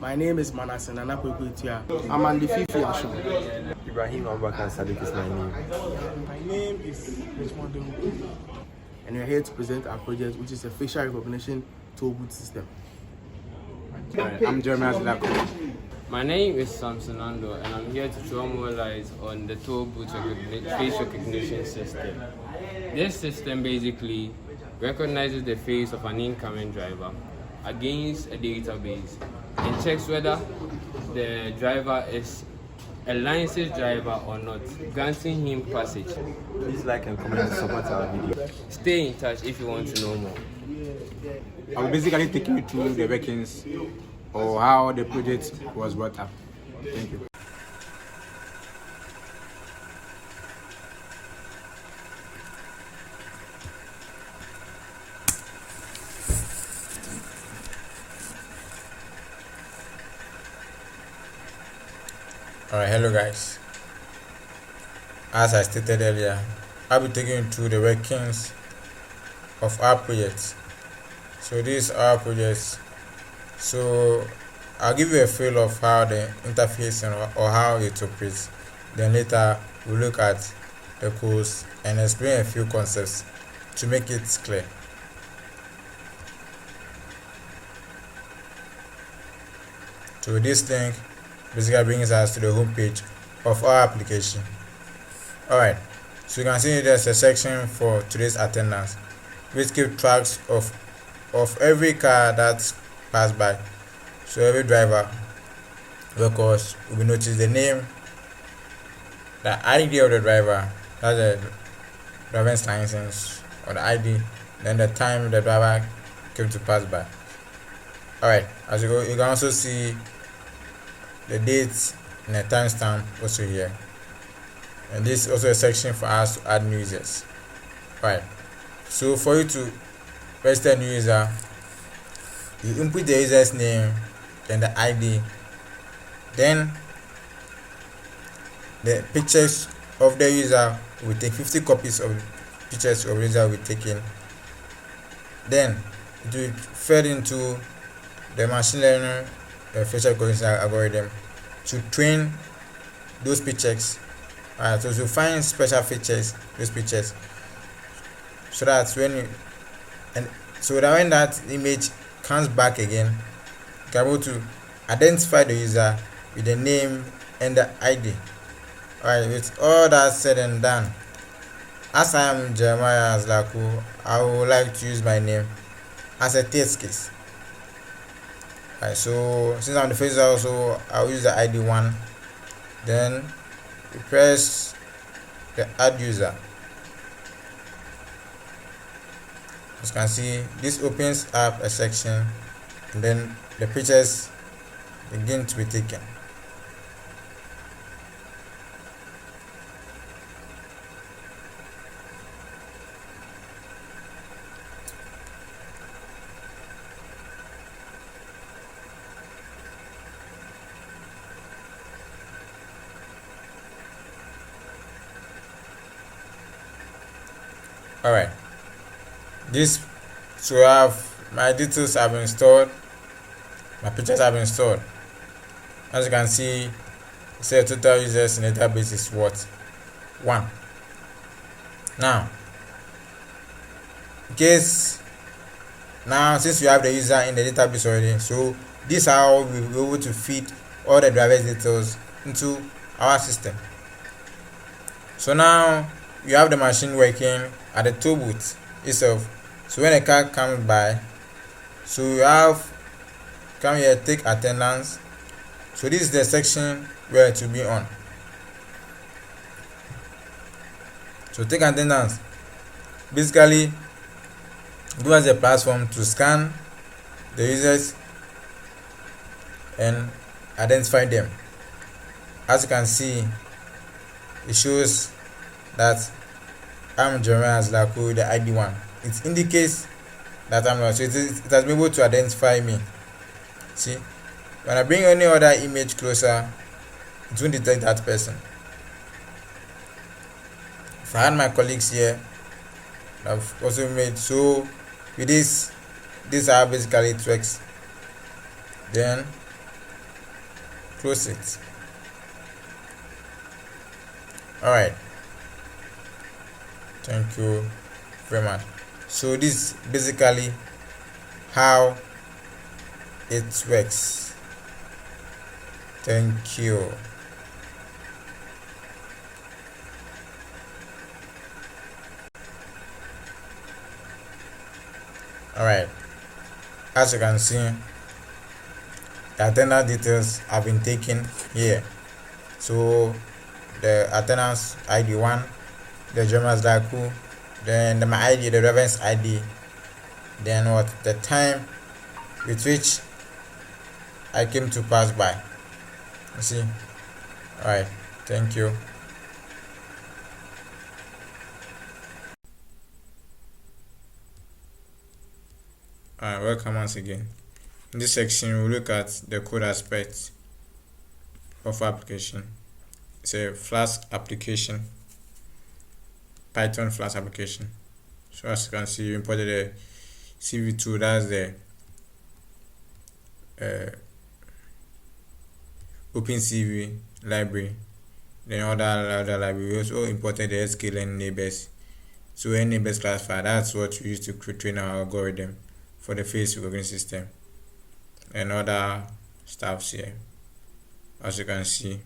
My name is Manasseh Nanapokutia. I'm on the fifth year show. Ibrahim Abubakar Sadiq is my name. My name is Richmond Junco. And we're here to present our project, which is a facial recognition toll booth system. I'm Jeremiah Zilako. My name is Samson Ando, and I'm here to throw more light on the toll booth face recognition system. This system basically recognizes the face of an incoming driver against a database and checks whether the driver is a licensed driver or not, granting him passage. Please like and comment to support our video. Stay in touch if you want to know more. I will basically take you through the workings or how the project was brought up. Thank you. Alright, hello guys. As I stated earlier, I'll be taking you through the workings of our project. So this is our project. So I'll give you a feel of how the interface or how it operates. Then later we'll look at the codes and explain a few concepts to make it clear. So this link basically brings us to the home page of our application. Alright, so you can see there's a section for today's attendance, which keeps tracks of every car that's passed by. So every driver records will be noticed the name, the ID of the driver, that's the driver's license or the ID, then the time the driver came to pass by. Alright, as you go, you can also see the dates and the timestamp also here. And this is also a section for us to add new users. Right. So for you to register a new user, you input the user's name and the ID. Then the pictures of the user will take 50 copies of pictures of the user will be taken. Then it will fed into the machine learning facial recognition algorithm to train those pictures. So to find special features, those pictures, so that when that image comes back again, you can be able to identify the user with the name and the ID. Alright, with all that said and done, as I am Jeremiah Zilako, I would like to use my name as a test case. Alright, so since I'm the face also, I'll use the ID one. Then we press the add user. As you can see, this opens up a section and then the pictures begin to be taken. Alright, my details have been stored, my pictures have been stored. As you can see, it says total users in the database is what? 1. Now, since we have the user in the database already, so this is how we will be able to feed all the driver's details into our system. So now you have the machine working at the toll booth itself. So when a car comes by, so you have come here, take attendance. So this is the section where it will be on. So take attendance basically give us a platform to scan the users and identify them. As you can see, it shows that I'm Jeremiah Zilako, the ID one. It indicates that I'm not. So it has been able to identify me. See, when I bring any other image closer, it won't detect that person. If I had my colleagues here, I've also made so with this is how basically it works. Then close it. All right, thank you very much. So this is basically how it works. Thank you. All right, as you can see, the attendance details have been taken here. So the attendance ID 1, the German's Daku, then my ID, the reference ID, then what the time with which I came to pass by. You see? Alright, thank you. Alright, welcome once again. In this section, we'll look at the code aspects of application. It's a Flask application, Python Flask application. So as you can see, you imported a CV2, that's the OpenCV library. Then other library, we also imported the sklearn neighbors. So any neighbors classifier, that's what we use to train our algorithm for the face recognition system and other stuffs here, as you can see.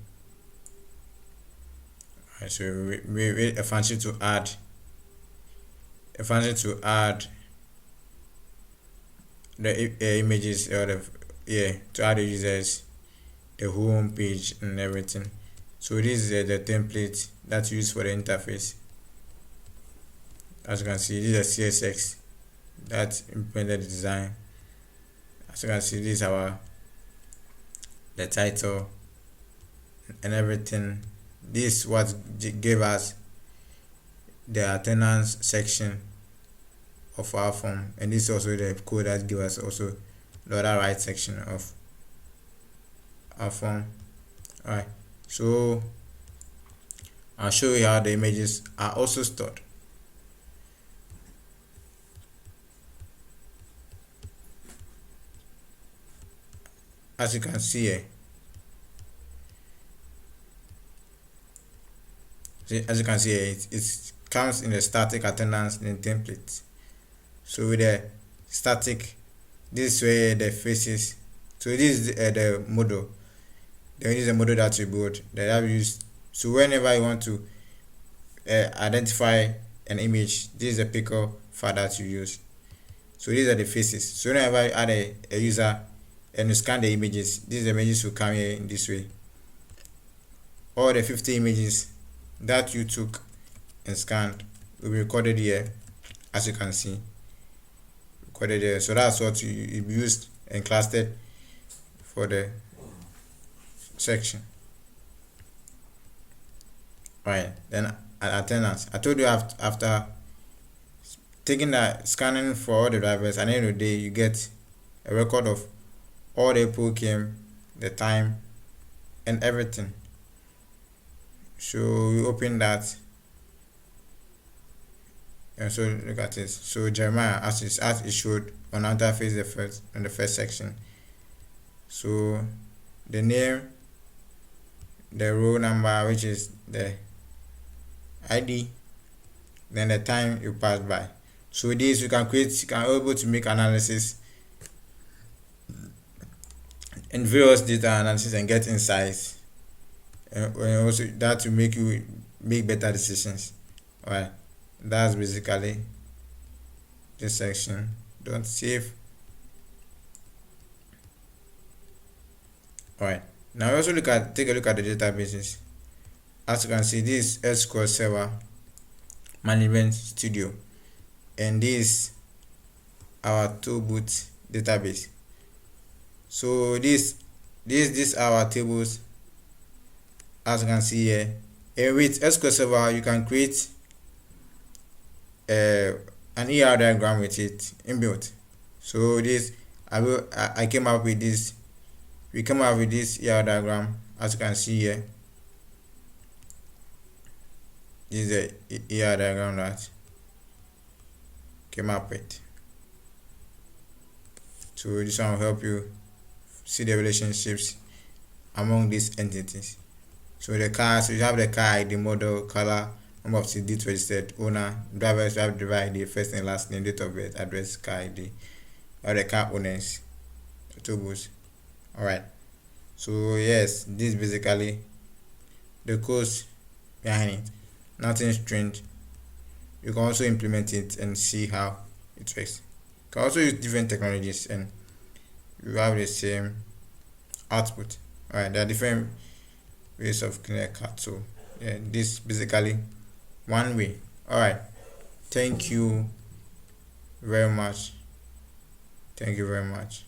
Right, so we a function to add the images or to add the users, the home page and everything. So this is the template that's used for the interface. As you can see, this is a CSX that implemented the design. As you can see, this is the title and everything. This is what gave us the attendance section of our form, and this is also the code that gives us also the other right section of our form. Alright, so I'll show you how the images are also stored. As you can see here, it comes in the static attendance and template. So with the static, this is where the faces. So this is the model. Then this is the model that we built that I've used. So whenever you want to identify an image, this is the picker file that you use. So these are the faces. So whenever you add a user and you scan the images, these images will come here in this way. All the 50 images that you took and scanned will be recorded here, as you can see, recorded here. So that's what you used and clustered for the section. Right, then attendance. I told you after taking the scanning for all the drivers, at the end of the day you get a record of all the people came, the time and everything. So we open that, and so look at it. So Jeremiah, as it showed on interface the first section. So the name, the row number, which is the ID, then the time you passed by. So with this you can able to make analysis and various data analysis and get insights, and also that will make you make better decisions. Alright, that's basically this section. Don't save. Alright, now we also take a look at the databases. As you can see, this is SQL Server Management Studio, and this our toolboot database. So these are our tables, as you can see here. And with SQL Server you can create an ER diagram with it inbuilt. So this I came up with this. We came up with this ER diagram, as you can see here. This is the ER diagram that came up with. So this one will help you see the relationships among these entities. So the car, so you have the car ID, model, color, number of seats registered, owner, drivers, you have driver ID, first and last name, date of birth, address, car ID. You have the car owners, attributes. Alright. So yes, this is basically the codes behind it. Nothing strange. You can also implement it and see how it works. You can also use different technologies and you have the same output. Alright, there are different ways of cleaning a card. So yeah, this basically one way. Alright, thank you very much. Thank you very much.